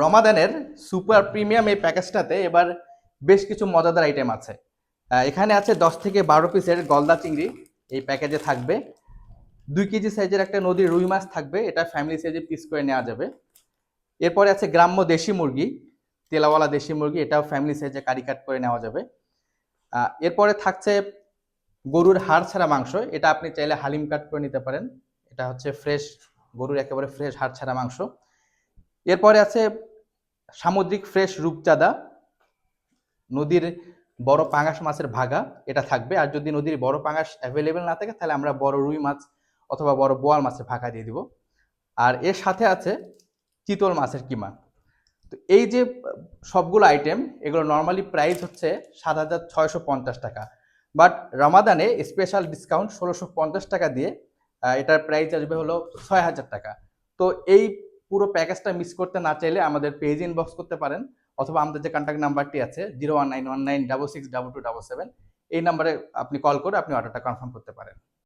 রমাদানের super premium এই প্যাকেজটাতে এবার বেশ কিছু মজাদার আইটেম আছে। এখানে আছে 10 থেকে 12 পিসের গলদা চিংড়ি এই প্যাকেজে থাকবে। 2 কেজি সাইজের একটা নদীর রুই মাছ থাকবে, এটা ফ্যামিলি সাইজে পিস করে নেওয়া যাবে। এরপরে আছে গ্রাম্য দেশি মুরগি, তেলাওয়ালা দেশি মুরগি, এটাও ফ্যামিলি সাইজে কারি কাট করে নেওয়া যাবে। এরপরে থাকছে গরুর হাড় ছাড়া মাংস, এটা আপনি চাইলে হালিম কাট করে নিতে পারেন। এটা হচ্ছে ফ্রেশ গরুর একেবারে ফ্রেশ হাড় ছাড়া মাংস। এরপরে আছে সামুদ্রিক ফ্রেশ রূপচাঁদা, নদীর বড় পাঙাশ মাছের ভাগা, এটা থাকবে। আর যদি নদীর বড় পাঙাশ অ্যাভেলেবেল না থাকে তাহলে আমরা বড় রুই মাছ অথবা বড় বোয়াল মাছের ভাগা দিয়ে দিব। আর এর সাথে আছে চিতল মাছের কিমা। তো এই যে সবগুলো আইটেম, এগুলো নর্মালি প্রাইস হচ্ছে 7,650 টাকা, বাট রমাদানে স্পেশাল ডিসকাউন্ট 1,650 টাকা দিয়ে এটার প্রাইস আসবে হলো 6,000 টাকা। তো এই পুরো প্যাকেজটা মিস করতে না চাইলে আমাদের পেজ ইনবক্স করতে পারেন, অথবা আমাদের যে কন্ট্যাক্ট নাম্বারটি আছে 01919662277, এই নাম্বারে আপনি কল করে আপনি অর্ডারটা কনফার্ম করতে পারেন।